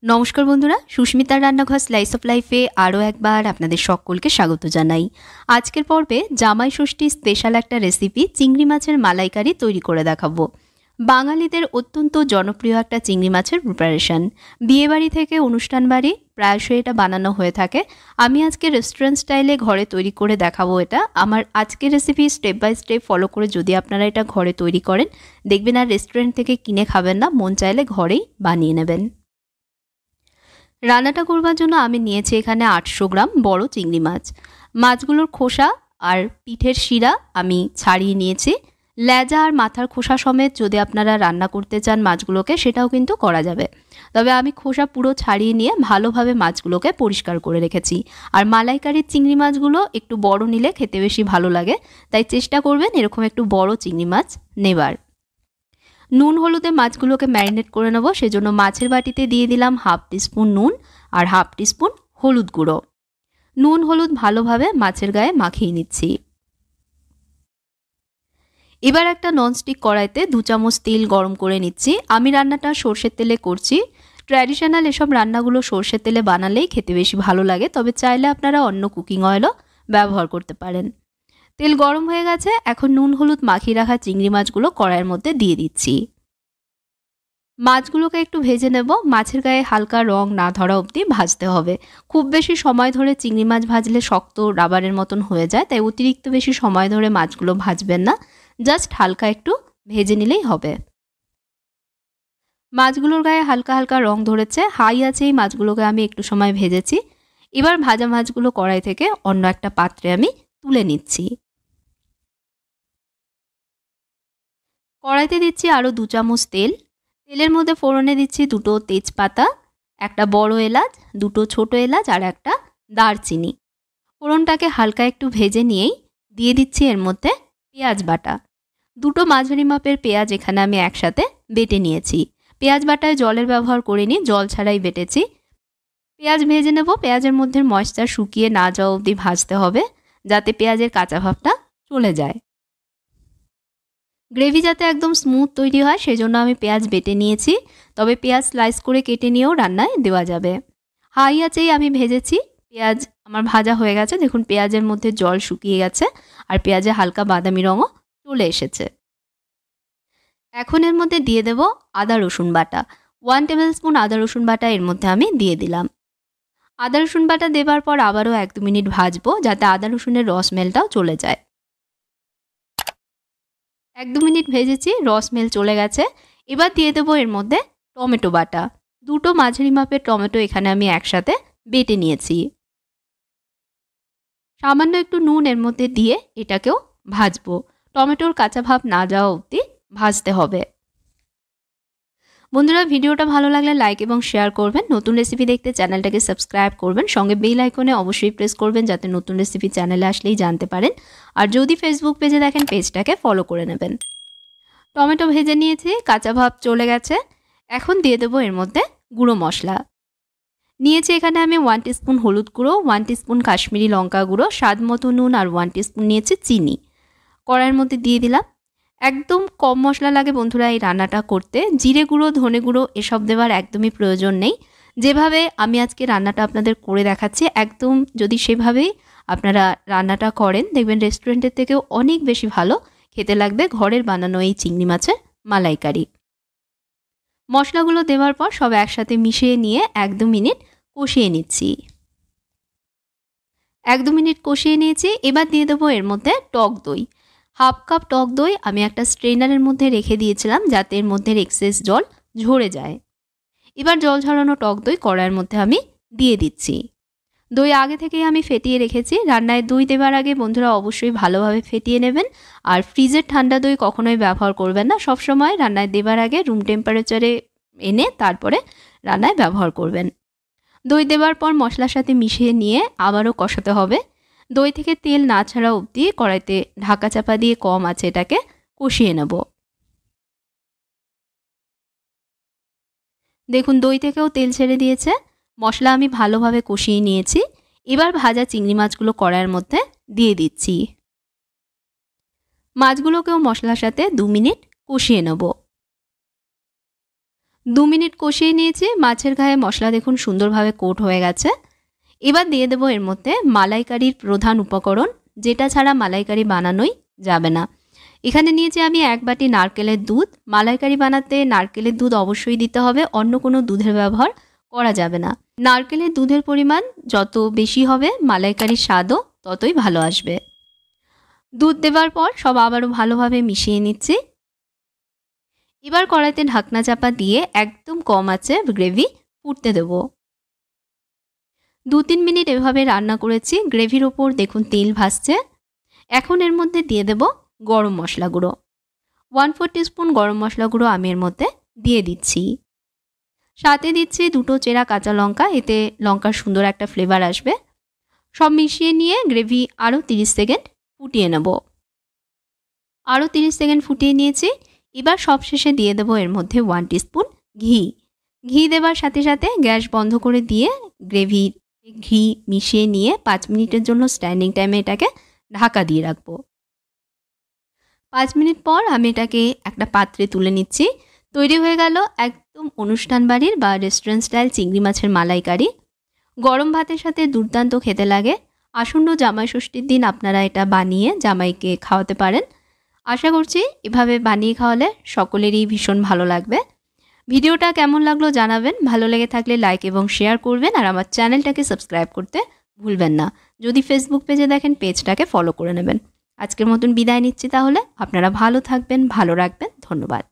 নমস্কার বন্ধুরা, সুস্মিতার রান্নাঘর স্লাইস অফ লাইফে আরও একবার আপনাদের সকলকে স্বাগত জানাই। আজকের পর্বে জামাই ষষ্ঠী স্পেশাল একটা রেসিপি চিংড়ি মাছের মালাইকারি তৈরি করে দেখাবো। বাঙালিদের অত্যন্ত জনপ্রিয় একটা চিংড়ি মাছের প্রিপারেশন। বিয়েবাড়ি থেকে অনুষ্ঠান বাড়ি প্রায়শই এটা বানানো হয়ে থাকে। আমি আজকে রেস্টুরেন্ট স্টাইলে ঘরে তৈরি করে দেখাবো এটা। আমার আজকের recipe step by step follow করে যদি আপনারা এটা ঘরে তৈরি করেন, দেখবেন আর রেস্টুরেন্ট থেকে কিনে খাবেন না, মন চাইলে ঘরেই বানিয়ে নেবেন। রান্নাটা করবার জন্য আমি নিয়েছি এখানে 800 গ্রাম বড় চিংড়ি মাছ। মাছগুলোর খোসা আর পিঠের শিরা আমি ছাড়িয়ে নিয়েছি। লেজা আর মাথার খোসা সমেত যদি আপনারা রান্না করতে চান মাছগুলোকে, সেটাও কিন্তু করা যাবে। তবে আমি খোসা পুরো ছাড়িয়ে নিয়ে ভালোভাবে মাছগুলোকে পরিষ্কার করে রেখেছি। আর মালাইকারির চিংড়ি মাছগুলো একটু বড় নিলে খেতে বেশি ভালো লাগে, তাই চেষ্টা করবেন এরকম একটু বড় চিংড়ি মাছ নেবার। নুন হলুদে মাছগুলোকে ম্যারিনেট করে নেব, সেজন্য মাছের বাটিতে দিয়ে দিলাম 1/2 টিস্পুন নুন আর 1/2 টিস্পুন হলুদ গুঁড়ো। নুন হলুদ ভালোভাবে মাছের গায়ে মাখিয়ে নিচ্ছি। এবার একটা ননস্টিক কড়াইতে 2 চামচ তেল গরম করে নিচ্ছি। আমি রান্নাটা সর্ষের তেলে করছি। ট্র্যাডিশনাল এসব রান্নাগুলো সর্ষের তেলে বানালেই খেতে বেশি ভালো লাগে, তবে চাইলে আপনারা অন্য কুকিং অয়েলও ব্যবহার করতে পারেন। তেল গরম হয়ে গেছে, এখন নুন হলুদ মাখিয়ে রাখা চিংড়ি মাছগুলো কড়াইয়ের মধ্যে দিয়ে দিচ্ছি। মাছগুলোকে একটু ভেজে নেব। মাছের গায়ে হালকা রং না ধরা অবধি ভাজতে হবে। খুব বেশি সময় ধরে চিংড়ি মাছ ভাজলে শক্ত রাবারের মতন হয়ে যায়, তাই অতিরিক্ত বেশি সময় ধরে মাছগুলো ভাজবেন না, জাস্ট হালকা একটু ভেজে নিলেই হবে। মাছগুলোর গায়ে হালকা হালকা রং ধরেছে, হাই আছে এই মাছগুলোকে আমি একটু সময় ভেজেছি। এবার ভাজা মাছগুলো কড়াই থেকে অন্য একটা পাত্রে আমি তুলে নিচ্ছি। কড়াইতে দিচ্ছি আরও 2 চামচ তেল। তেলের মধ্যে ফোড়নে দিচ্ছি 2টো তেজপাতা, একটা বড় এলাচ, 2টো ছোট এলাচ আর একটা দারচিনি। ফোড়নটাকে হালকা একটু ভেজে নিয়েই দিয়ে দিচ্ছি এর মধ্যে পেঁয়াজ বাটা। 2টো মাঝারি মাপের পেঁয়াজ এখানে আমি একসাথে বেটে নিয়েছি। পেঁয়াজ বাটায় জলের ব্যবহার করিনি, জল ছাড়াই বেটেছি। পেঁয়াজ ভেজে নেব। পেঁয়াজের মধ্যে ময়েশ্চার শুকিয়ে না যাওয়া অবধি ভাজতে হবে, যাতে পেঁয়াজের কাঁচা ভাবটা চলে যায়। গ্রেভি যাতে একদম স্মুথ তৈরি হয় সেজন্য আমি পেঁয়াজ বেটে নিয়েছি, তবে পেঁয়াজ স্লাইস করে কেটে নিয়েও রান্নায় দেওয়া যাবে। হাই আঁচেই আমি ভেজেছি। পেঁয়াজ আমার ভাজা হয়ে গেছে, দেখুন পেঁয়াজের মধ্যে জল শুকিয়ে গেছে আর পেঁয়াজে হালকা বাদামি রঙও চলে এসেছে। এখন এর মধ্যে দিয়ে দেব আদা রসুন বাটা। 1 টেবিল স্পুন আদা রসুন বাটা এর মধ্যে আমি দিয়ে দিলাম। আদা রসুন বাটা দেবার পর আবারও 1-2 মিনিট ভাজবো, যাতে আদা রসুনের রস স্মেলটাও চলে যায়। 1-2 মিনিট ভেজেছি, রস স্মেল চলে গেছে। এবার দিয়ে দেবো এর মধ্যে টমেটো বাটা। 2টো মাঝারি মাপের টমেটো এখানে আমি একসাথে বেটে নিয়েছি। সামান্য একটু নুন এর মধ্যে দিয়ে এটাকেও ভাজবো। টমেটোর কাঁচা ভাব না যাওয়া অবধি ভাজতে হবে। বন্ধুরা, ভিডিওটা ভালো লাগলে লাইক এবং শেয়ার করবেন। নতুন রেসিপি দেখতে চ্যানেলটাকে সাবস্ক্রাইব করবেন, সঙ্গে বেল আইকনে অবশ্যই প্রেস করবেন, যাতে নতুন রেসিপি চ্যানেলে আসলেই জানতে পারেন। আর যদি ফেসবুক পেজে দেখেন, পেজটাকে ফলো করে নেবেন। টমেটো ভেজে নিয়েছি, কাঁচা ভাব চলে গেছে। এখন দিয়ে দেবো এর মধ্যে গুঁড়ো মশলা। নিয়েছি এখানে আমি 1 টিস্পুন হলুদ গুঁড়ো, 1 টিস্পুন কাশ্মীরি লঙ্কা গুঁড়ো, স্বাদ মতো নুন আর 1 টিস্পুন নিয়েছি চিনি। কড়াইয়ের মধ্যে দিয়ে দিলাম। একদম কম মশলা লাগে বন্ধুরা এই রান্নাটা করতে। জিরে গুঁড়ো, ধনে গুঁড়ো এসব দেওয়ার একদমই প্রয়োজন নেই। যেভাবে আমি আজকে রান্নাটা আপনাদের করে দেখাচ্ছি, একদম যদি সেভাবেই আপনারা রান্নাটা করেন, দেখবেন রেস্টুরেন্টের থেকেও অনেক বেশি ভালো খেতে লাগবে ঘরের বানানো এই চিংড়ি মাছের মালাইকারি। মশলাগুলো দেওয়ার পর সব একসাথে মিশিয়ে নিয়ে 1-2 মিনিট কষিয়ে নিচ্ছি। 1-2 মিনিট কষিয়ে নিয়েছি। এবার দিয়ে দেবো এর মধ্যে টক দই। 1/2 কাপ টক দই আমি একটা স্ট্রেনারের মধ্যে রেখে দিয়েছিলাম, যাতে এর মধ্যে এক্সেস জল ঝরে যায়। এবার জল ঝরানো টক দই কড়াইয়ের মধ্যে আমি দিয়ে দিচ্ছি। দই আগে থেকেই আমি ফেটিয়ে রেখেছি। রান্নায় দই দেওয়ার আগে বন্ধুরা অবশ্যই ভালোভাবে ফেটিয়ে নেবেন। আর ফ্রিজের ঠান্ডা দই কখনোই ব্যবহার করবেন না, সবসময় রান্নায় দেওয়ার আগে রুম টেম্পারেচারে এনে তারপরে রান্নায় ব্যবহার করবেন। দই দেওয়ার পর মশলার সাথে মিশিয়ে নিয়ে আবারও কষাতে হবে। দই থেকে তেল না ছাড়া অবধি কড়াইতে ঢাকা চাপা দিয়ে কম আছে এটাকে কষিয়ে নেব। দেখুন দই থেকেও তেল ছেড়ে দিয়েছে। মশলা আমি ভালোভাবে কষিয়ে নিয়েছি। এবার ভাজা চিংড়ি মাছগুলো কড়াইয়ের মধ্যে দিয়ে দিচ্ছি। মাছগুলোকেও মশলার সাথে 2 মিনিট কষিয়ে নেব। 2 মিনিট কষিয়ে নিয়েছি। মাছের গায়ে মশলা দেখুন সুন্দরভাবে কোট হয়ে গেছে। এবার দিয়ে দেবো এর মধ্যে মালাইকারির প্রধান উপকরণ, যেটা ছাড়া মালাইকারি বানানোই যাবে না। এখানে নিয়েছি আমি 1 বাটি নারকেলের দুধ। মালাইকারি বানাতে নারকেলের দুধ অবশ্যই দিতে হবে, অন্য কোনো দুধের ব্যবহার করা যাবে না। নারকেলের দুধের পরিমাণ যত বেশি হবে মালাইকারির স্বাদও ততই ভালো আসবে। দুধ দেওয়ার পর সব আবারও ভালোভাবে মিশিয়ে নিচ্ছি। এবার কড়াইতে ঢাকনা চাপা দিয়ে একদম কম আঁচে গ্রেভি ফুটতে দেব। 2-3 মিনিট এভাবে রান্না করেছি। গ্রেভির ওপর দেখুন তেল ভাসছে। এখন এর মধ্যে দিয়ে দেব গরম মশলা গুঁড়ো। 1/4 টিস্পুন গরম মশলা গুঁড়ো আমি এর মধ্যে দিয়ে দিচ্ছি। সাথে দিচ্ছি 2টো চেরা কাঁচা লঙ্কা, এতে লঙ্কার সুন্দর একটা ফ্লেভার আসবে। সব মিশিয়ে নিয়ে গ্রেভি আরও 30 সেকেন্ড ফুটিয়ে নেব। আরও 30 সেকেন্ড ফুটিয়ে নিয়েছি। এবার সবশেষে দিয়ে দেবো এর মধ্যে 1 টিস্পুন ঘি। ঘি দেওয়ার সাথে সাথে গ্যাস বন্ধ করে দিয়ে গ্রেভির ঘি মিশিয়ে নিয়ে 5 মিনিটের জন্য স্ট্যান্ডিং টাইমে এটাকে ঢাকা দিয়ে রাখবো। 5 মিনিট পর আমি এটাকে একটা পাত্রে তুলে নিচ্ছি। তৈরি হয়ে গেল একদম অনুষ্ঠান বাড়ির বা রেস্টুরেন্ট স্টাইল চিংড়ি মাছের মালাইকারি। গরম ভাতের সাথে দুর্দান্ত খেতে লাগে। আসন্ন জামাই ষষ্ঠীর দিন আপনারা এটা বানিয়ে জামাইকে খাওয়াতে পারেন। আশা করছি এভাবে বানিয়ে খাওয়ালে সকলেরই ভীষণ ভালো লাগবে। ভিডিওটা কেমন লাগলো জানাবেন। ভালো লেগে থাকলে লাইক এবং শেয়ার করবেন, আর আমার চ্যানেলটাকে সাবস্ক্রাইব করতে ভুলবেন না। যদি ফেসবুক পেজে দেখেন পেজটাকে ফলো করে নেবেন। আজকের মতন বিদায় নিচ্ছি তাহলে। আপনারা ভালো থাকবেন, ভালো রাখবেন। ধন্যবাদ।